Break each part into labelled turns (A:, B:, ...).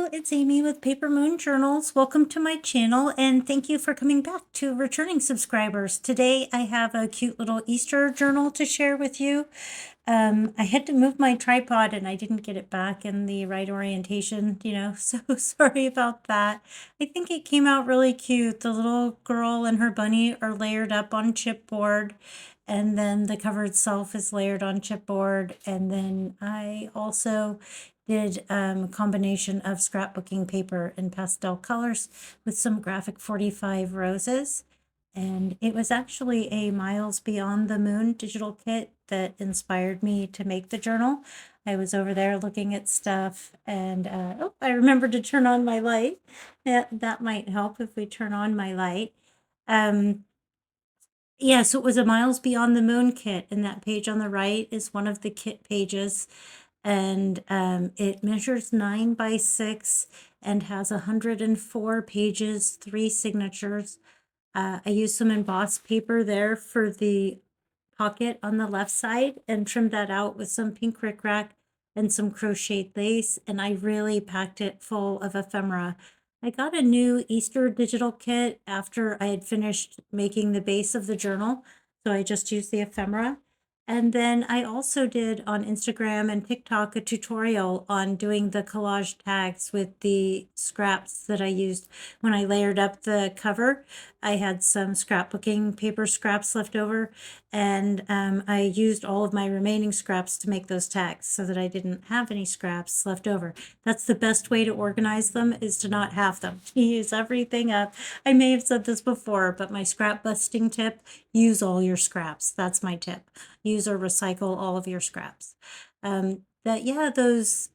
A: Hello, it's Amy with Paper Moon Journals. Welcome to my channel and thank you for coming back to returning subscribers. Today I have a cute little Easter journal to share with you. I had to move my tripod and I didn't get it back in the right orientation, so sorry about that. I think it came out really cute. The little girl and her bunny are layered up on chipboard, and then the cover itself is layered on chipboard. And then I also did a combination of scrapbooking paper and pastel colors with some graphic 45 roses. And it was actually a Miles Beyond the Moon digital kit that inspired me to make the journal. I was over there looking at stuff and I remembered to turn on my light. That might help if we turn on my light. Yeah, so it was a Miles Beyond the Moon kit, and that page on the right is one of the kit pages. And it measures 9 by 6 and has 104 pages, 3 signatures. I used some embossed paper there for the pocket on the left side and trimmed that out with some pink rickrack and some crocheted lace, and I really packed it full of ephemera. I got a new Easter digital kit after I had finished making the base of the journal, so I just used the ephemera. And then I also did on Instagram and TikTok a tutorial on doing the collage tags with the scraps that I used when I layered up the cover. I had some scrapbooking paper scraps left over, and I used all of my remaining scraps to make those tags so that I didn't have any scraps left over. That's the best way to organize them, is to not have them, to use everything up. I may have said this before, but my scrap busting tip: use all your scraps. That's my tip. Use or recycle all of your scraps. Those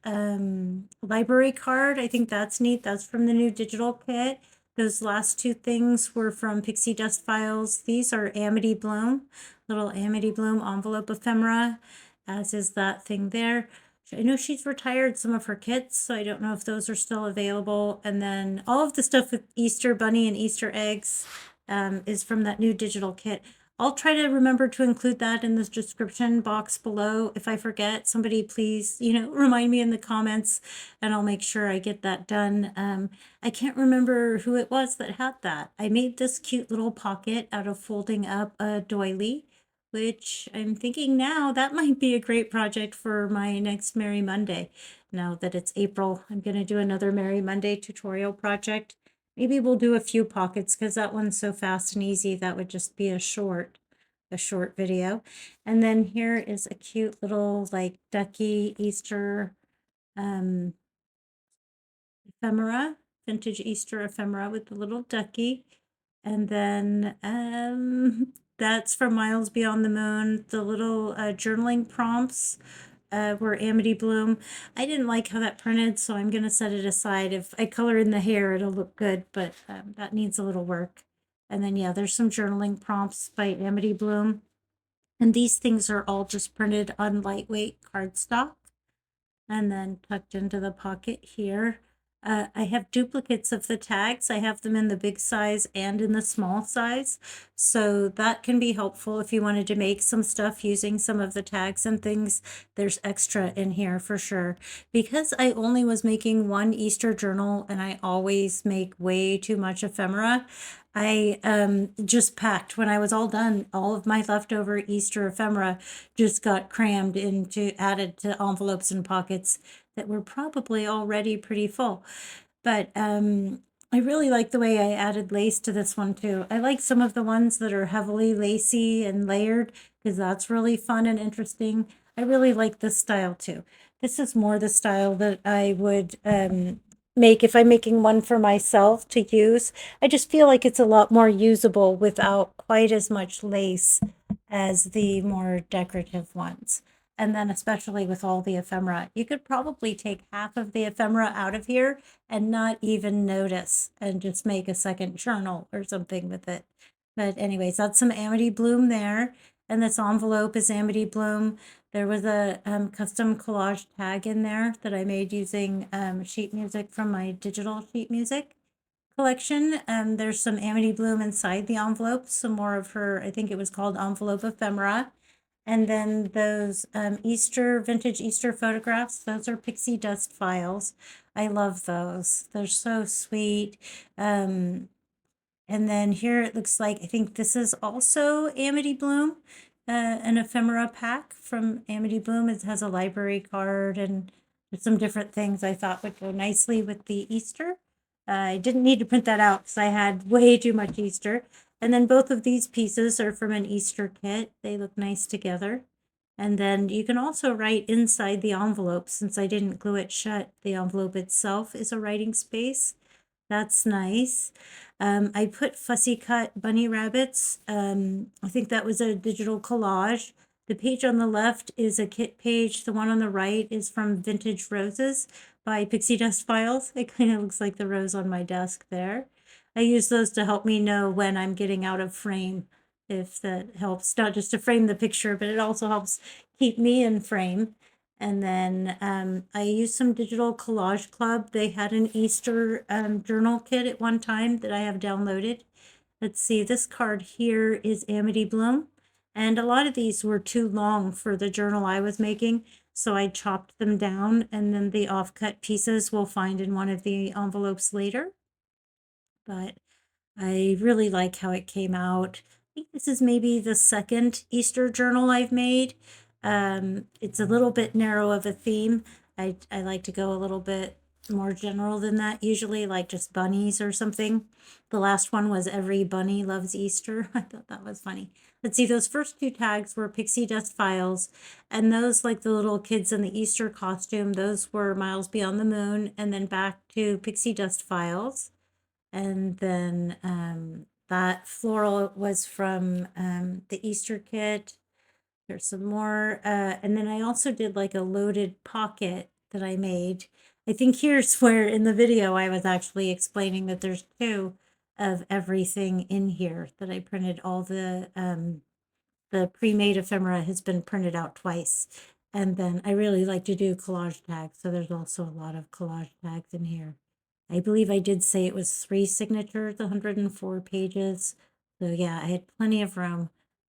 A: library card, I think that's neat. That's from the new digital kit. Those last two things were from Pixie Dust files. These are Amity Bloom, little Amity Bloom envelope ephemera, as is that thing there. I know she's retired some of her kits, so I don't know if those are still available. And then all of the stuff with Easter Bunny and Easter eggs is from that new digital kit. I'll try to remember to include that in the description box below. If I forget, somebody please, remind me in the comments, and I'll make sure I get that done. I can't remember who it was that had that. I made this cute little pocket out of folding up a doily, which I'm thinking now that might be a great project for my next Merry Monday. Now that it's April, I'm going to do another Merry Monday tutorial project. Maybe we'll do a few pockets because that one's so fast and easy. That would just be a short video. And then here is a cute little like ducky Easter ephemera, vintage Easter ephemera with the little ducky. And then that's from Miles Beyond the Moon. The little journaling prompts were Amity Bloom. I didn't like how that printed, so I'm going to set it aside. If I color in the hair, it'll look good, but that needs a little work. And then, yeah, there's some journaling prompts by Amity Bloom. And these things are all just printed on lightweight cardstock and then tucked into the pocket here. I have duplicates of the tags. I have them in the big size and in the small size. So that can be helpful if you wanted to make some stuff using some of the tags and things. There's extra in here for sure. Because I only was making one Easter journal and I always make way too much ephemera, I just packed, when I was all done, all of my leftover Easter ephemera just got crammed added to envelopes and pockets that were probably already pretty full. But I really like the way I added lace to this one too. I like some of the ones that are heavily lacy and layered because that's really fun and interesting. I really like this style too. This is more the style that I would make if I'm making one for myself to use. I just feel like it's a lot more usable without quite as much lace as the more decorative ones. And then especially with all the ephemera, you could probably take half of the ephemera out of here and not even notice and just make a second journal or something with it. But anyways, that's some Amity Bloom there. And this envelope is Amity Bloom. There was a custom collage tag in there that I made using sheet music from my digital sheet music collection. There's some Amity Bloom inside the envelope, some more of her, I think it was called envelope ephemera. And then those vintage Easter photographs, those are Pixie Dust files. I love those. They're so sweet. Um, and then here it looks like, I think this is also Amity Bloom, an ephemera pack from Amity Bloom. It has a library card and some different things I thought would go nicely with the Easter. I didn't need to print that out because I had way too much Easter. And then both of these pieces are from an Easter kit. They look nice together. And then you can also write inside the envelope. Since I didn't glue it shut, the envelope itself is a writing space. That's nice. I put fussy cut bunny rabbits. I think that was a digital collage. The page on the left is a kit page. The one on the right is from Vintage Roses by Pixie Dust Files. It kind of looks like the rose on my desk there. I use those to help me know when I'm getting out of frame, if that helps, not just to frame the picture, but it also helps keep me in frame. And then I used some Digital Collage Club. They had an Easter journal kit at one time that I have downloaded. Let's see, this card here is Amity Bloom. And a lot of these were too long for the journal I was making, so I chopped them down, and then the offcut pieces we'll find in one of the envelopes later. But I really like how it came out. I think this is maybe the second Easter journal I've made. It's a little bit narrow of a theme. I like to go a little bit more general than that, usually like just bunnies or something. The last one was Every Bunny Loves Easter. I thought that was funny. Let's see, those first two tags were Pixie Dust Files, and those, like the little kids in the Easter costume, those were Miles Beyond the Moon, and then back to Pixie Dust Files. And then that floral was from the Easter kit. There's some more. And then I also did like a loaded pocket that I made. I think here's where in the video I was actually explaining that there's two of everything in here that I printed. All the pre-made ephemera has been printed out twice. And then I really like to do collage tags. So there's also a lot of collage tags in here. I believe I did say it was 3 signatures, 104 pages. So yeah, I had plenty of room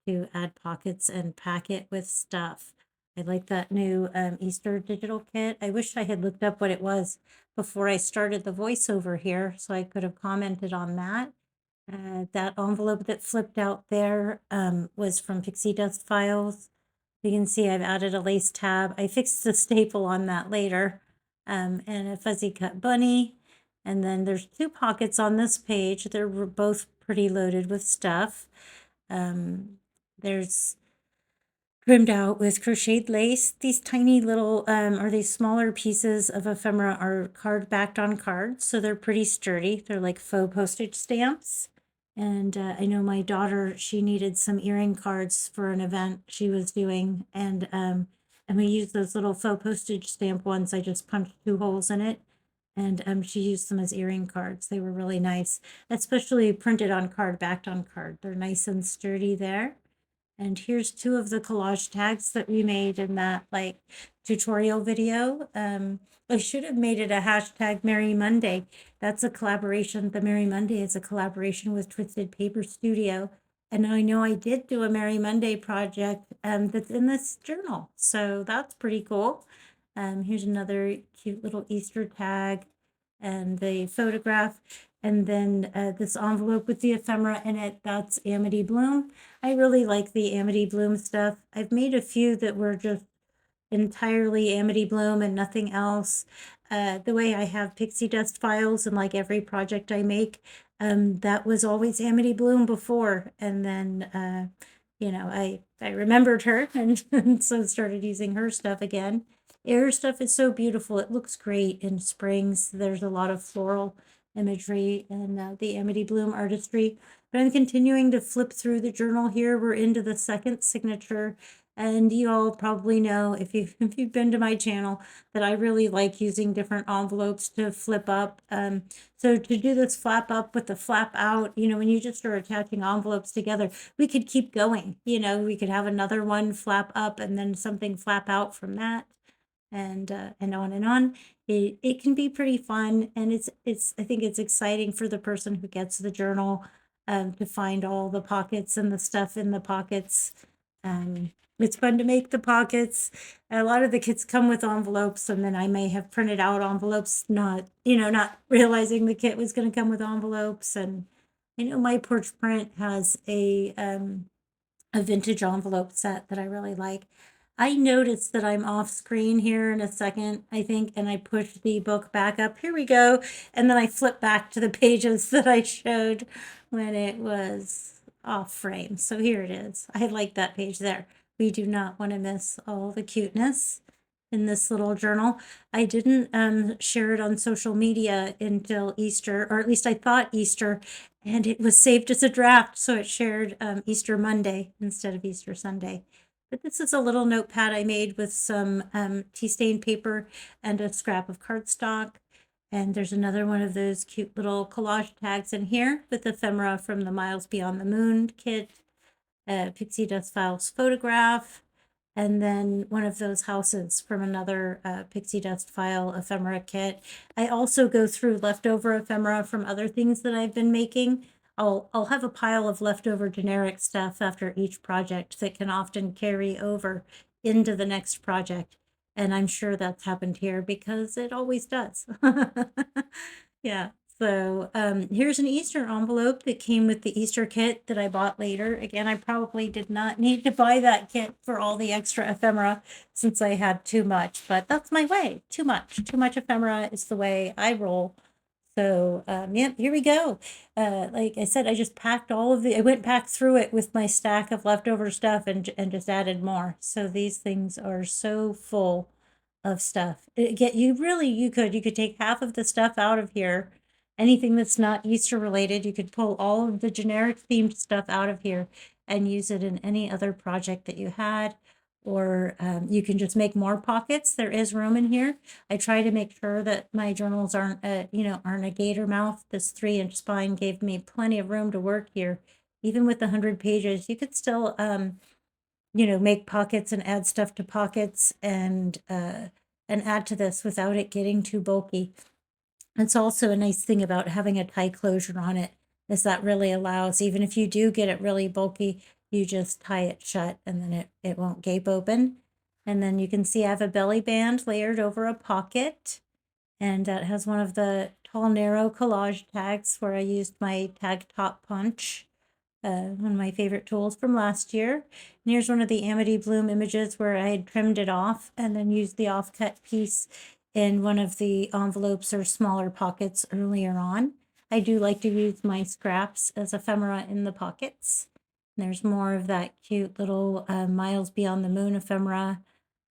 A: to add pockets and pack it with stuff. I like that new Easter digital kit. I wish I had looked up what it was before I started the voiceover here, so I could have commented on that. That envelope that flipped out there was from Pixie Dust Files. You can see I've added a lace tab. I fixed the staple on that later. And a fuzzy cut bunny. And then there's 2 pockets on this page. They're both pretty loaded with stuff. There's trimmed out with crocheted lace. These tiny little, or these smaller pieces of ephemera are card backed on cards, so they're pretty sturdy. They're like faux postage stamps. And I know my daughter, she needed some earring cards for an event she was doing, and we used those little faux postage stamp ones. I just punched 2 holes in it, and she used them as earring cards. They were really nice, especially printed on card, backed on card. They're nice and sturdy there. And here's 2 of the collage tags that we made in that like tutorial video. I should have made it a hashtag Merry Monday. That's a collaboration. The Merry Monday is a collaboration with Twisted Paper Studio. And I know I did do a Merry Monday project that's in this journal. So that's pretty cool. Here's another cute little Easter tag and the photograph. And then this envelope with the ephemera in it, that's Amity Bloom. I really like the Amity Bloom stuff. I've made a few that were just entirely Amity Bloom and nothing else. The way I have Pixie Dust Files and like every project I make, that was always Amity Bloom before. And then, I remembered her and so started using her stuff again. Her stuff is so beautiful. It looks great in springs. There's a lot of floral imagery and the Amity Bloom artistry. But I'm continuing to flip through the journal here. We're into the second signature. And you all probably know, if you've been to my channel, that I really like using different envelopes to flip up. So to do this flap up with the flap out, when you just are attaching envelopes together, we could keep going. We could have another one flap up and then something flap out from that, and on and on. It can be pretty fun, and I think it's exciting for the person who gets the journal to find all the pockets and the stuff in the pockets. It's fun to make the pockets. A lot of the kits come with envelopes, and then I may have printed out envelopes, not realizing the kit was going to come with envelopes. And I know my porch print has a vintage envelope set that I really like. I noticed that I'm off screen here in a second, I think, and I push the book back up. Here we go. And then I flip back to the pages that I showed when it was off frame. So here it is. I like that page there. We do not want to miss all the cuteness in this little journal. I didn't share it on social media until Easter, or at least I thought Easter, and it was saved as a draft, so it shared Easter Monday instead of Easter Sunday. But this is a little notepad I made with some tea stain paper and a scrap of cardstock. And there's another one of those cute little collage tags in here with ephemera from the Miles Beyond the Moon kit, Pixie Dust Files photograph, and then one of those houses from another Pixie Dust File ephemera kit. I also go through leftover ephemera from other things that I've been making. I'll have a pile of leftover generic stuff after each project that can often carry over into the next project. And I'm sure that's happened here because it always does. Yeah. So here's an Easter envelope that came with the Easter kit that I bought later. Again, I probably did not need to buy that kit for all the extra ephemera since I had too much, but that's my way. Too much ephemera is the way I roll. So yeah, here we go. Like I said, I just packed I went back through it with my stack of leftover stuff and just added more. So these things are so full of stuff. You could take half of the stuff out of here. Anything that's not Easter related, you could pull all of the generic themed stuff out of here and use it in any other project that you had. Or you can just make more pockets. There is room in here. I try to make sure that my journals aren't a gator mouth. This 3-inch spine gave me plenty of room to work here. Even with the 100 pages, you could still make pockets and add stuff to pockets and add to this without it getting too bulky. It's also a nice thing about having a tie closure on it is that really allows, even if you do get it really bulky, you just tie it shut and then it won't gape open. And then you can see I have a belly band layered over a pocket, and that has one of the tall, narrow collage tags where I used my tag top punch, one of my favorite tools from last year. And here's one of the Amity Bloom images where I had trimmed it off and then used the offcut piece in one of the envelopes or smaller pockets earlier on. I do like to use my scraps as ephemera in the pockets. And there's more of that cute little Miles Beyond the Moon ephemera,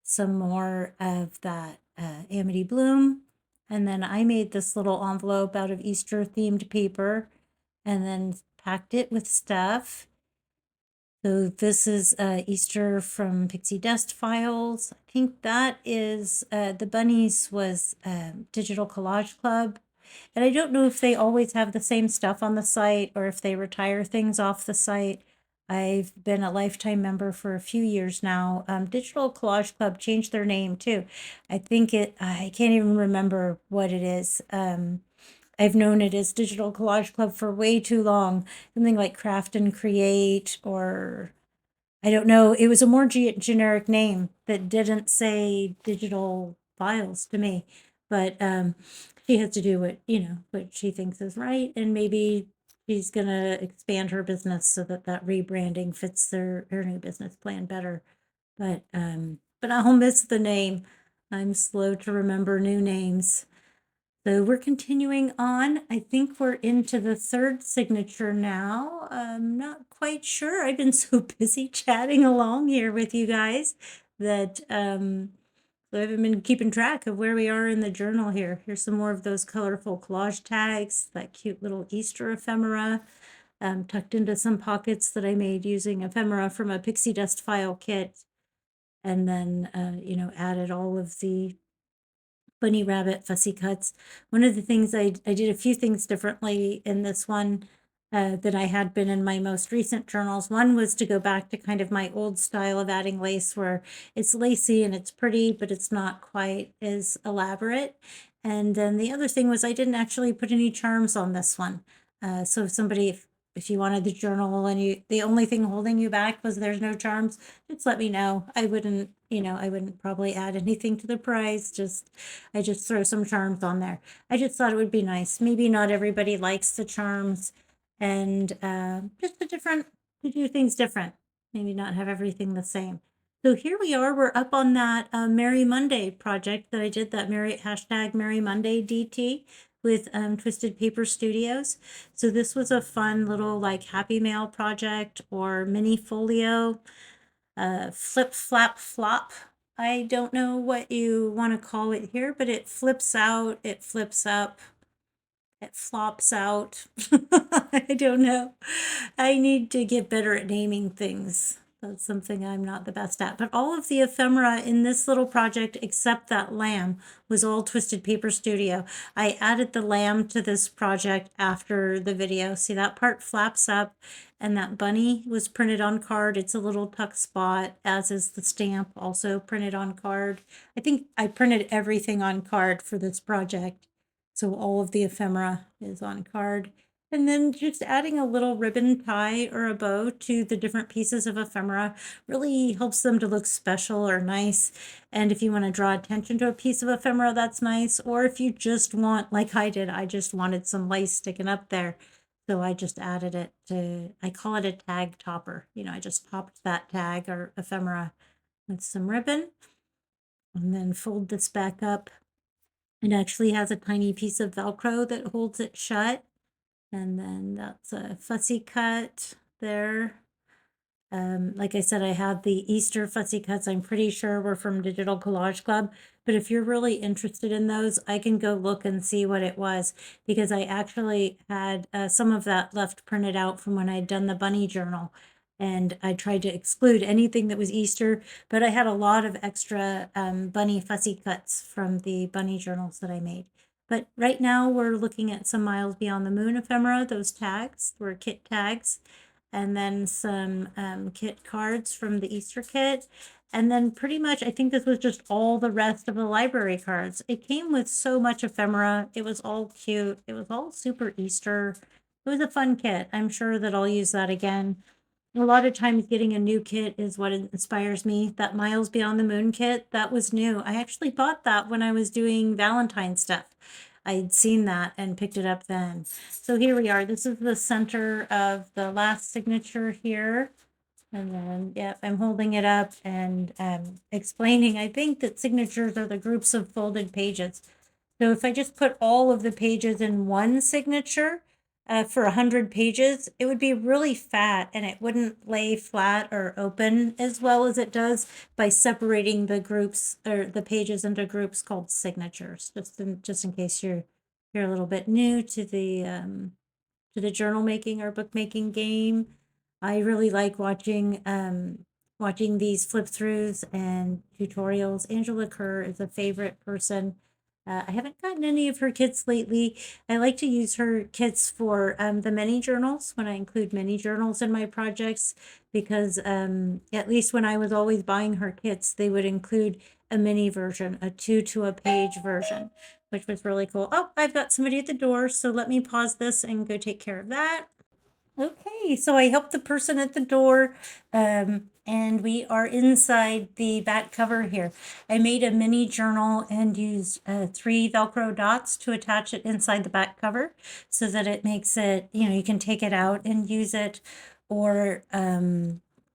A: some more of that Amity Bloom. And then I made this little envelope out of Easter themed paper and then packed it with stuff. So this is Easter from Pixie Dust Files. I think that is, the bunnies was Digital Collage Club. And I don't know if they always have the same stuff on the site or if they retire things off the site. I've been a lifetime member for a few years now. Digital Collage Club changed their name too. I can't even remember what it is. I've known it as Digital Collage Club for way too long. Something like Craft and Create, or I don't know. It was a more generic name that didn't say digital files to me. But she has to do what she thinks is right, and maybe she's gonna expand her business so that rebranding fits her new business plan better. But I'll miss the name. I'm slow to remember new names. So we're continuing on. I think we're into the third signature now. I'm not quite sure. I've been so busy chatting along here with you guys that so I haven't been keeping track of where we are in the journal here. Here's some more of those colorful collage tags, that cute little Easter ephemera, tucked into some pockets that I made using ephemera from a Pixie Dust file kit. And then, added all of the bunny rabbit fussy cuts. One of the things I did a few things differently in this one that I had been in my most recent journals. One was to go back to kind of my old style of adding lace where it's lacy and it's pretty, but it's not quite as elaborate. And then the other thing was I didn't actually put any charms on this one. So if somebody if you wanted the journal and the only thing holding you back was there's no charms, just let me know. I wouldn't, I wouldn't probably add anything to the price. I just throw some charms on there. I just thought it would be nice. Maybe not everybody likes the charms, and just to do things different. Maybe not have everything the same. So here we are. We're up on that Merry Monday project that I did, that Merry Monday DT with Twisted Paper Studios. So this was a fun little like Happy Mail project or mini folio, flip flap flop. I don't know what you want to call it here, but it flips out, it flips up, it flops out. I don't know. I need to get better at naming things. That's something I'm not the best at. But all of the ephemera in this little project, except that lamb, was all Twisted Paper Studio. I added the lamb to this project after the video. See, that part flaps up, and that bunny was printed on card. It's a little tuck spot, as is the stamp, also printed on card. I think I printed everything on card for this project. So all of the ephemera is on card. And then just adding a little ribbon tie or a bow to the different pieces of ephemera really helps them to look special or nice. And if you want to draw attention to a piece of ephemera, that's nice. Or if you just want, like I did, I just wanted some lace sticking up there. So I just added it I call it a tag topper. I just topped that tag or ephemera with some ribbon. And then fold this back up. It actually has a tiny piece of Velcro that holds it shut. And then that's a fussy cut there. Like I said, I have the Easter fussy cuts. I'm pretty sure were from Digital Collage Club. But if you're really interested in those, I can go look and see what it was, because I actually had some of that left printed out from when I'd done the bunny journal. And I tried to exclude anything that was Easter, but I had a lot of extra bunny fussy cuts from the bunny journals that I made. But right now we're looking at some Miles Beyond the Moon ephemera. Those tags were kit tags, and then some kit cards from the Easter kit. And then pretty much, I think this was just all the rest of the library cards. It came with so much ephemera. It was all cute. It was all super Easter. It was a fun kit. I'm sure that I'll use that again. A lot of times getting a new kit is what inspires me. That Miles Beyond the Moon kit, that was new. I actually bought that when I was doing Valentine stuff. I'd seen that and picked it up then. So here we are. This is the center of the last signature here. And then, yeah, I'm holding it up and explaining. I think that signatures are the groups of folded pages. So if I just put all of the pages in one signature, for 100 pages, it would be really fat and it wouldn't lay flat or open as well as it does by separating the groups or the pages into groups called signatures. Just in case you're a little bit new to the journal making or bookmaking game. I really like watching these flip throughs and tutorials. Angela Kerr is a favorite person. I haven't gotten any of her kits lately. I like to use her kits for the mini journals when I include mini journals in my projects, because at least when I was always buying her kits, they would include a mini version, a 2 to a page version, which was really cool. Oh, I've got somebody at the door, so let me pause this and go take care of that. Okay, so I helped the person at the door, and we are inside the back cover here. I made a mini journal and used 3 Velcro dots to attach it inside the back cover so that it makes it, you can take it out and use it, or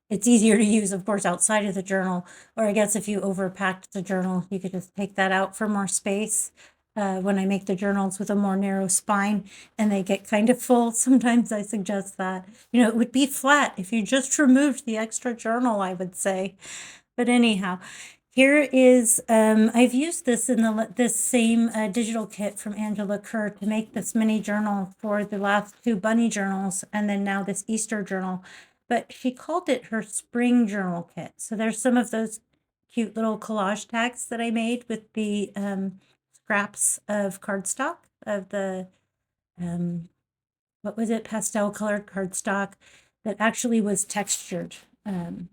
A: it's easier to use, of course, outside of the journal, or I guess if you overpacked the journal, you could just take that out for more space. When I make the journals with a more narrow spine and they get kind of full, sometimes I suggest that. It would be flat if you just removed the extra journal, I would say. But anyhow, here is, I've used this in this same digital kit from Angela Kerr to make this mini journal for the last 2 bunny journals, and then now this Easter journal. But she called it her spring journal kit. So there's some of those cute little collage tags that I made with the scraps of cardstock of the what was it, pastel colored cardstock that actually was textured. So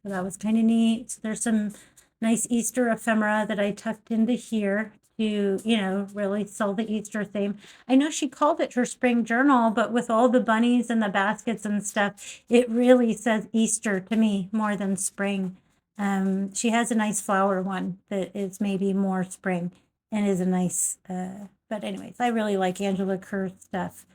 A: that was kind of neat. So there's some nice Easter ephemera that I tucked into here to really sell the Easter theme. I know she called it her spring journal, but with all the bunnies and the baskets and stuff, it really says Easter to me more than spring. She has a nice flower one that is maybe more spring and is a nice, but anyways, I really like Angela Kerr stuff.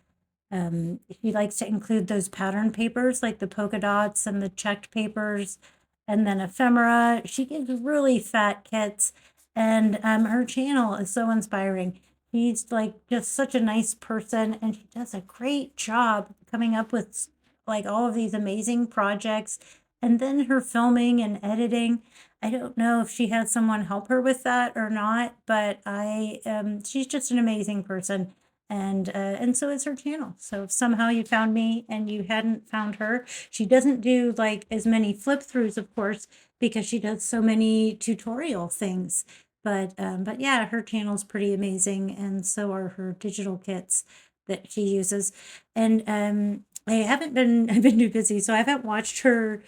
A: She likes to include those pattern papers like the polka dots and the checked papers and then ephemera. She gives really fat kits and her channel is so inspiring. She's like just such a nice person and she does a great job coming up with like all of these amazing projects and then her filming and editing. I don't know if she has someone help her with that or not, but she's just an amazing person and so is her channel. So if somehow you found me and you hadn't found her, she doesn't do like as many flip throughs, of course, because she does so many tutorial things. But yeah, her channel's pretty amazing, and so are her digital kits that she uses. And I haven't been I've been too busy, so I haven't watched her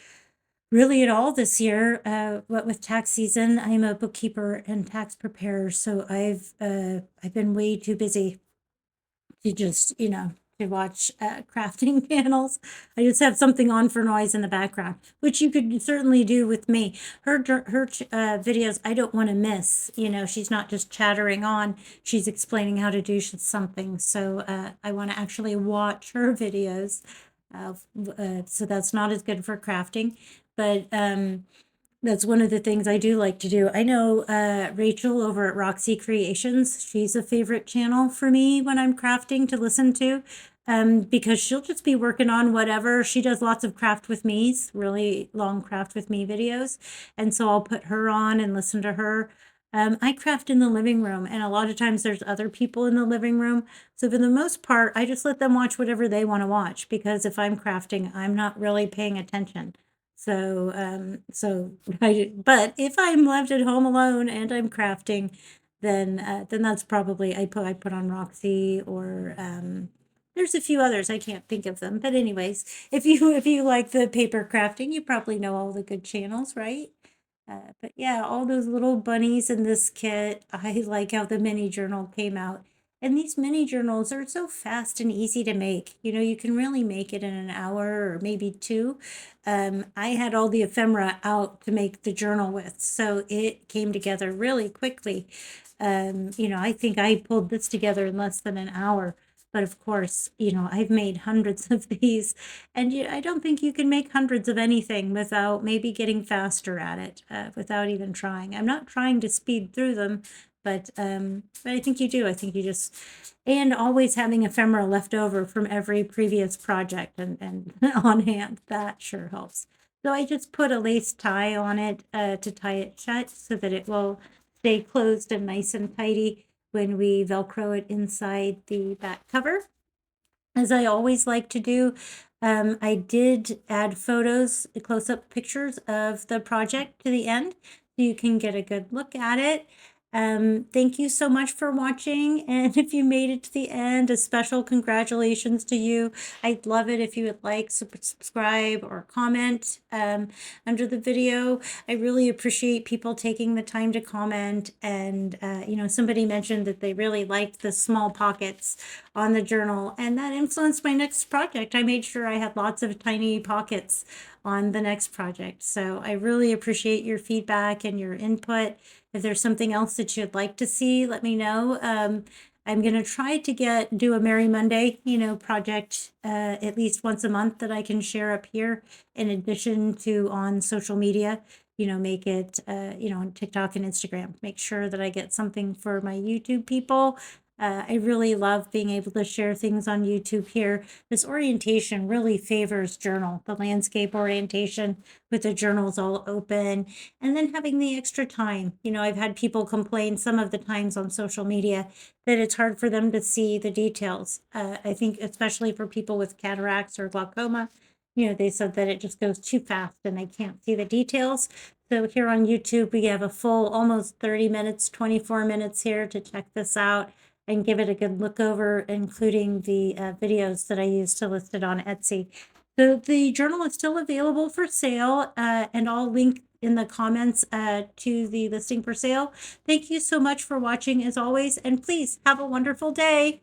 A: really at all this year. What with tax season, I'm a bookkeeper and tax preparer, so I've been way too busy to just to watch crafting panels. I just have something on for noise in the background, which you could certainly do with me. Her videos I don't want to miss. She's not just chattering on; she's explaining how to do something. So I want to actually watch her videos. So that's not as good for crafting, but that's one of the things I do like to do. I know Rachel over at Roxy Creations. She's a favorite channel for me when I'm crafting to listen to because she'll just be working on whatever. She does lots of craft with me's, really long craft with me videos. And so I'll put her on and listen to her. I craft in the living room, and a lot of times there's other people in the living room. So for the most part, I just let them watch whatever they want to watch because if I'm crafting, I'm not really paying attention. But if I'm left at home alone and I'm crafting, then that's probably I put on Roxy or there's a few others I can't think of them. But anyways, if you like the paper crafting, you probably know all the good channels, right? But yeah, all those little bunnies in this kit. I like how the mini journal came out. And these mini journals are so fast and easy to make. You can really make it in an hour or maybe two. I had all the ephemera out to make the journal with, so it came together really quickly. I think I pulled this together in less than an hour. But of course, I've made hundreds of these, and I don't think you can make hundreds of anything without maybe getting faster at it, without even trying. I'm not trying to speed through them, but I think you do. I think you just and always having ephemera left over from every previous project and on hand. That sure helps. So I just put a lace tie on it to tie it shut so that it will stay closed and nice and tidy when we Velcro it inside the back cover. As I always like to do, I did add photos, close-up pictures of the project to the end so you can get a good look at it. Thank you so much for watching, and if you made it to the end, a special congratulations to you. I'd love it if you would like, subscribe, or comment under the video. I really appreciate people taking the time to comment, and somebody mentioned that they really liked the small pockets on the journal, and that influenced my next project. I made sure I had lots of tiny pockets on the next project. So I really appreciate your feedback and your input. If there's something else that you'd like to see, let me know. I'm going to try to do a Merry Monday, project at least once a month that I can share up here in addition to on social media. Make it, on TikTok and Instagram. Make sure that I get something for my YouTube people. I really love being able to share things on YouTube here. This orientation really favors journal, the landscape orientation with the journals all open, and then having the extra time. I've had people complain some of the times on social media that it's hard for them to see the details. I think especially for people with cataracts or glaucoma, they said that it just goes too fast and they can't see the details. So here on YouTube, we have a full almost 30 minutes, 24 minutes here to check this out and give it a good look over, including the videos that I used to list it on Etsy. So the journal is still available for sale, and I'll link in the comments to the listing for sale. Thank you so much for watching as always, and please have a wonderful day.